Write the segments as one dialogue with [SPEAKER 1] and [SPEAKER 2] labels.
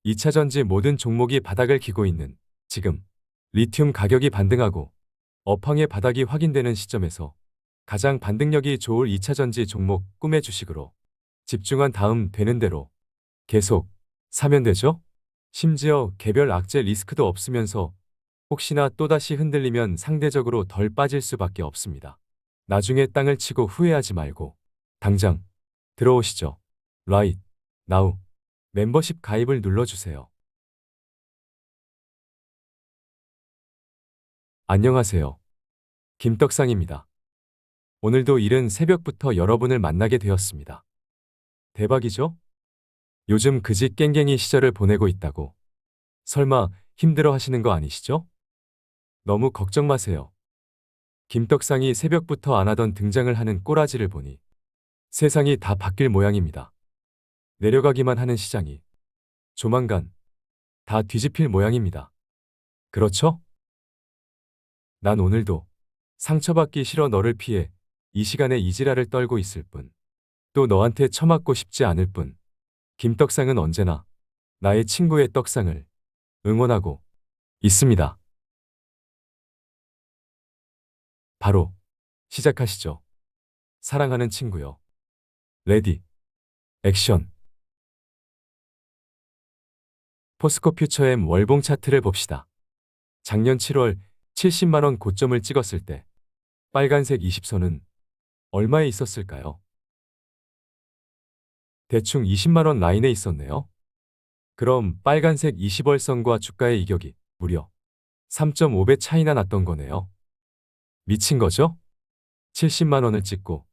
[SPEAKER 1] 2차전지 모든 종목이 바닥을 기고 있는 지금 리튬 가격이 반등하고 업황의 바닥이 확인되는 시점에서 가장 반등력이 좋을 2차전지 종목 꿈의 주식으로 집중한 다음 되는 대로 계속 사면 되죠? 심지어 개별 악재 리스크도 없으면서 혹시나 또다시 흔들리면 상대적으로 덜 빠질 수밖에 없습니다. 나중에 땅을 치고 후회하지 말고 당장 들어오시죠. Right now 멤버십 가입을 눌러주세요. 안녕하세요. 김떡상입니다. 오늘도 이른 새벽부터 여러분을 만나게 되었습니다. 대박이죠? 요즘 그지 깽깽이 시절을 보내고 있다고. 설마 힘들어 하시는 거 아니시죠? 너무 걱정 마세요. 김떡상이 새벽부터 안 하던 등장을 하는 꼬라지를 보니 세상이 다 바뀔 모양입니다. 내려가기만 하는 시장이 조만간 다 뒤집힐 모양입니다. 그렇죠? 난 오늘도 상처받기 싫어 너를 피해 이 시간에 이지랄을 떨고 있을 뿐. 또 너한테 처맞고 싶지 않을 뿐. 김떡상은 언제나 나의 친구의 떡상을 응원하고 있습니다. 바로 시작하시죠. 사랑하는 친구요. 레디, 액션. 포스코 퓨처엠 월봉 차트를 봅시다. 작년 7월 70만원 고점을 찍었을 때 빨간색 20선은 얼마에 있었을까요? 대충 20만원 라인에 있었네요. 그럼 빨간색 20월선과 주가의 이격이 무려 3.5배 차이나 났던 거네요. 미친 거죠? 70만원을 찍고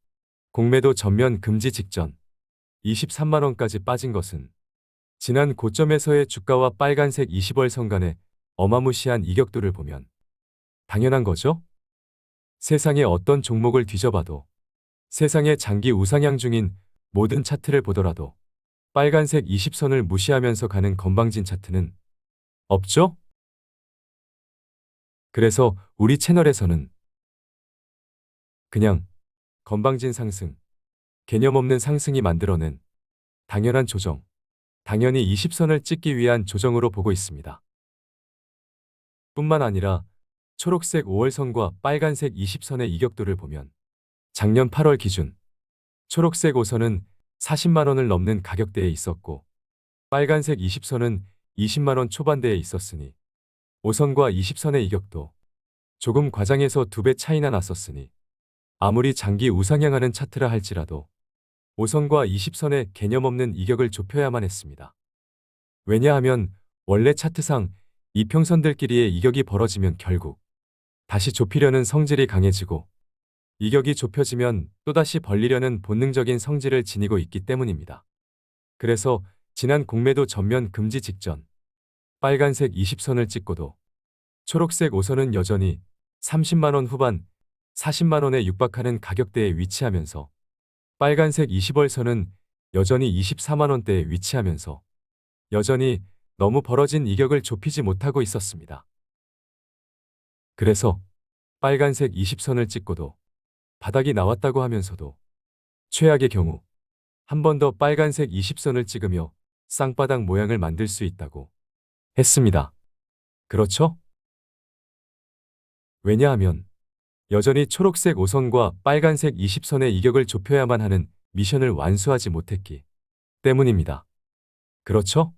[SPEAKER 1] 공매도 전면 금지 직전 23만원까지 빠진 것은 지난 고점에서의 주가와 빨간색 20월선 간의 어마무시한 이격도를 보면 당연한 거죠? 세상의 어떤 종목을 뒤져봐도 세상의 장기 우상향 중인 모든 차트를 보더라도 빨간색 20선을 무시하면서 가는 건방진 차트는 없죠? 그래서 우리 채널에서는 그냥 건방진 상승, 개념 없는 상승이 만들어낸 당연한 조정, 당연히 20선을 찍기 위한 조정으로 보고 있습니다. 뿐만 아니라 초록색 5월선과 빨간색 20선의 이격도를 보면 작년 8월 기준 초록색 5선은 40만원을 넘는 가격대에 있었고 빨간색 20선은 20만원 초반대에 있었으니 5선과 20선의 이격도 조금 과장해서 2배 차이나 났었으니 아무리 장기 우상향하는 차트라 할지라도 5선과 20선의 개념 없는 이격을 좁혀야만 했습니다. 왜냐하면 원래 차트상 이평선들끼리의 이격이 벌어지면 결국 다시 좁히려는 성질이 강해지고 이격이 좁혀지면 또다시 벌리려는 본능적인 성질을 지니고 있기 때문입니다. 그래서 지난 공매도 전면 금지 직전 빨간색 20선을 찍고도 초록색 5선은 여전히 30만원 후반 40만원에 육박하는 가격대에 위치하면서 빨간색 20월선은 여전히 24만원대에 위치하면서 여전히 너무 벌어진 이격을 좁히지 못하고 있었습니다. 그래서 빨간색 20선을 찍고도 바닥이 나왔다고 하면서도 최악의 경우 한 번 더 빨간색 20선을 찍으며 쌍바닥 모양을 만들 수 있다고 했습니다. 그렇죠? 왜냐하면 여전히 초록색 5선과 빨간색 20선의 이격을 좁혀야만 하는 미션을 완수하지 못했기 때문입니다. 그렇죠?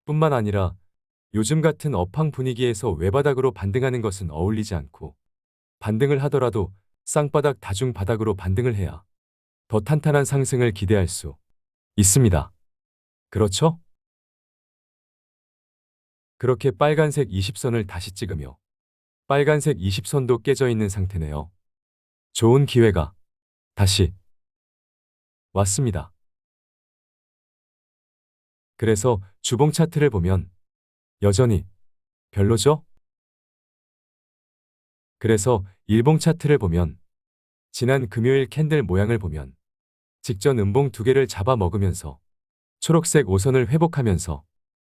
[SPEAKER 1] 뿐만 아니라 요즘 같은 업황 분위기에서 외바닥으로 반등하는 것은 어울리지 않고 반등을 하더라도 쌍바닥 다중바닥으로 반등을 해야 더 탄탄한 상승을 기대할 수 있습니다. 그렇죠? 그렇게 빨간색 20선을 다시 찍으며 빨간색 20선도 깨져 있는 상태네요. 좋은 기회가 다시 왔습니다. 그래서 주봉 차트를 보면 여전히 별로죠? 그래서 일봉 차트를 보면 지난 금요일 캔들 모양을 보면 직전 음봉 2개를 잡아먹으면서 초록색 5선을 회복하면서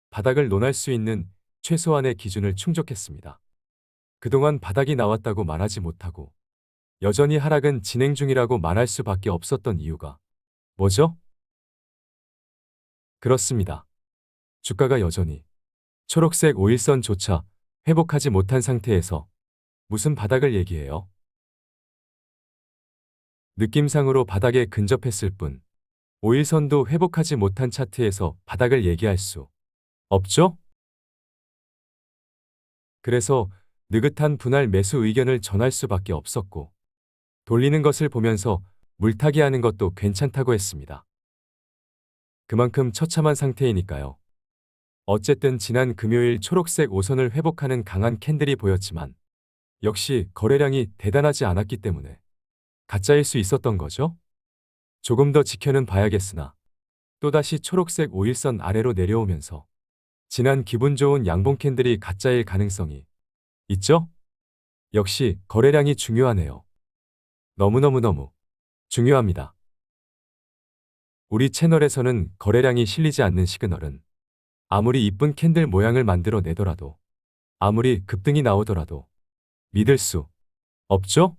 [SPEAKER 1] 바닥을 논할 수 있는 최소한의 기준을 충족했습니다. 그동안 바닥이 나왔다고 말하지 못하고 여전히 하락은 진행 중이라고 말할 수밖에 없었던 이유가 뭐죠? 그렇습니다. 주가가 여전히 초록색 5일선조차 회복하지 못한 상태에서 무슨 바닥을 얘기해요? 느낌상으로 바닥에 근접했을 뿐 5일선도 회복하지 못한 차트에서 바닥을 얘기할 수 없죠? 그래서 느긋한 분할 매수 의견을 전할 수밖에 없었고 돌리는 것을 보면서 물타기 하는 것도 괜찮다고 했습니다. 그만큼 처참한 상태이니까요. 어쨌든 지난 금요일 초록색 5선을 회복하는 강한 캔들이 보였지만 역시 거래량이 대단하지 않았기 때문에 가짜일 수 있었던 거죠? 조금 더 지켜는 봐야겠으나 또다시 초록색 5일선 아래로 내려오면서 지난 기분 좋은 양봉 캔들이 가짜일 가능성이 있죠? 역시 거래량이 중요하네요. 너무너무너무 중요합니다. 우리 채널에서는 거래량이 실리지 않는 시그널은 아무리 이쁜 캔들 모양을 만들어 내더라도 아무리 급등이 나오더라도 믿을 수 없죠?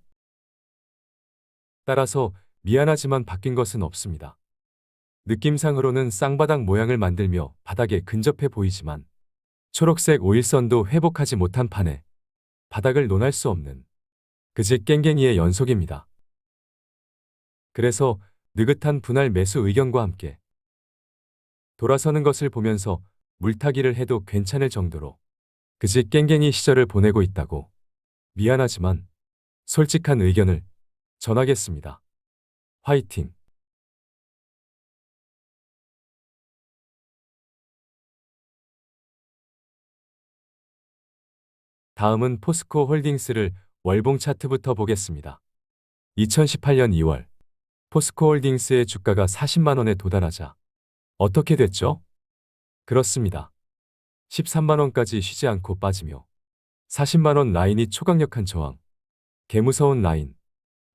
[SPEAKER 1] 따라서 미안하지만 바뀐 것은 없습니다. 느낌상으로는 쌍바닥 모양을 만들며 바닥에 근접해 보이지만 초록색 5일선도 회복하지 못한 판에 바닥을 논할 수 없는 그지 깽깽이의 연속입니다. 그래서 느긋한 분할 매수 의견과 함께 돌아서는 것을 보면서 물타기를 해도 괜찮을 정도로 그지 깽깽이 시절을 보내고 있다고 미안하지만 솔직한 의견을 전하겠습니다. 화이팅! 다음은 포스코 홀딩스를 월봉 차트부터 보겠습니다. 2018년 2월 포스코 홀딩스의 주가가 40만 원에 도달하자 어떻게 됐죠? 그렇습니다. 13만 원까지 쉬지 않고 빠지며 40만 원 라인이 초강력한 저항, 개무서운 라인,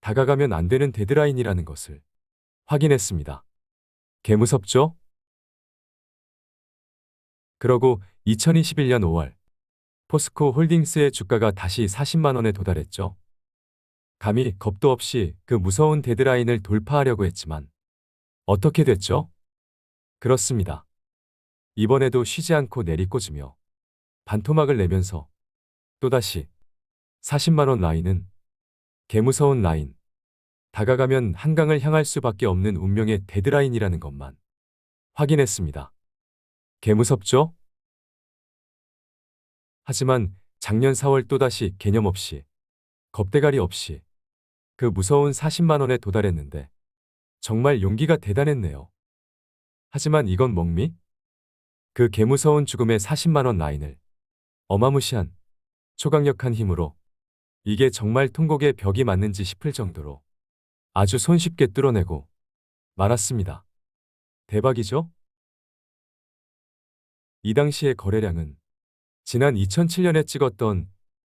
[SPEAKER 1] 다가가면 안 되는 데드라인이라는 것을 확인했습니다. 개무섭죠? 그러고 2021년 5월 포스코 홀딩스의 주가가 다시 40만 원에 도달했죠. 감히 겁도 없이 그 무서운 데드라인을 돌파하려고 했지만 어떻게 됐죠? 그렇습니다. 이번에도 쉬지 않고 내리꽂으며 반토막을 내면서 또다시 40만 원 라인은 개무서운 라인, 다가가면 한강을 향할 수밖에 없는 운명의 데드라인이라는 것만 확인했습니다. 개무섭죠? 하지만 작년 4월 또다시 개념 없이, 겁대가리 없이 그 무서운 40만 원에 도달했는데 정말 용기가 대단했네요. 하지만 이건 멍미? 그 개무서운 죽음의 40만 원 라인을 어마무시한 초강력한 힘으로 이게 정말 통곡의 벽이 맞는지 싶을 정도로 아주 손쉽게 뚫어내고 말았습니다. 대박이죠? 이 당시의 거래량은 지난 2007년에 찍었던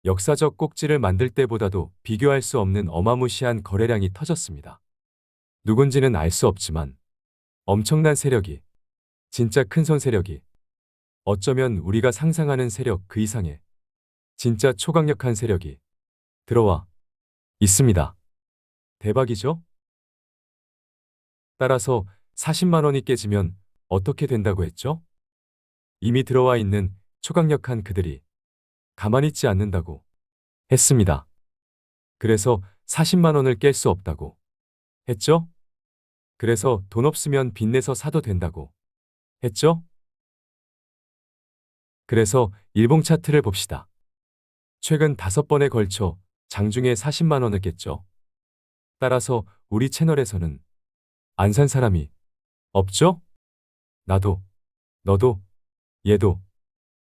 [SPEAKER 1] 역사적 꼭지를 만들 때보다도 비교할 수 없는 어마무시한 거래량이 터졌습니다. 누군지는 알 수 없지만 엄청난 세력이, 진짜 큰손 세력이, 어쩌면 우리가 상상하는 세력 그 이상의 진짜 초강력한 세력이 들어와 있습니다. 대박이죠? 따라서 40만 원이 깨지면 어떻게 된다고 했죠? 이미 들어와 있는 초강력한 그들이 가만히 있지 않는다고 했습니다. 그래서 40만 원을 깰 수 없다고 했죠? 그래서 돈 없으면 빚내서 사도 된다고 했죠? 그래서 일봉 차트를 봅시다. 최근 5번에 걸쳐 장중에 40만 원을 깼죠. 따라서 우리 채널에서는 안 산 사람이 없죠? 나도, 너도, 얘도,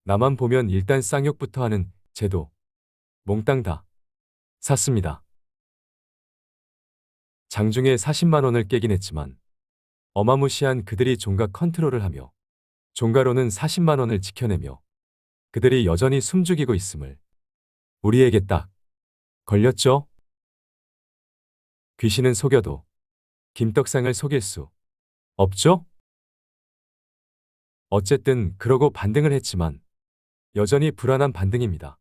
[SPEAKER 1] 나만 보면 일단 쌍욕부터 하는 쟤도 몽땅 다 샀습니다. 장중에 40만 원을 깨긴 했지만 어마무시한 그들이 종가 컨트롤을 하며 종가로는 40만 원을 지켜내며 그들이 여전히 숨죽이고 있음을 우리에게 딱 걸렸죠? 귀신은 속여도 김떡상을 속일 수 없죠? 어쨌든 그러고 반등을 했지만 여전히 불안한 반등입니다.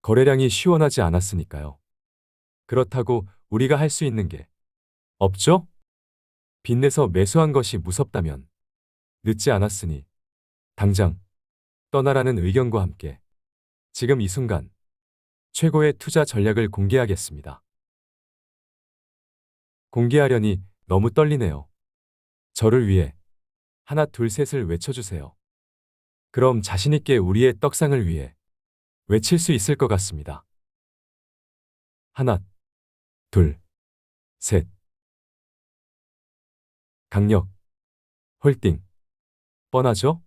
[SPEAKER 1] 거래량이 시원하지 않았으니까요. 그렇다고 우리가 할 수 있는 게 없죠? 빚내서 매수한 것이 무섭다면 늦지 않았으니 당장 떠나라는 의견과 함께 지금 이 순간 최고의 투자 전략을 공개하겠습니다. 공개하려니 너무 떨리네요. 저를 위해 하나 둘 셋을 외쳐주세요. 그럼 자신있게 우리의 떡상을 위해 외칠 수 있을 것 같습니다. 하나, 둘, 셋. 강력, 홀딩. 뻔하죠?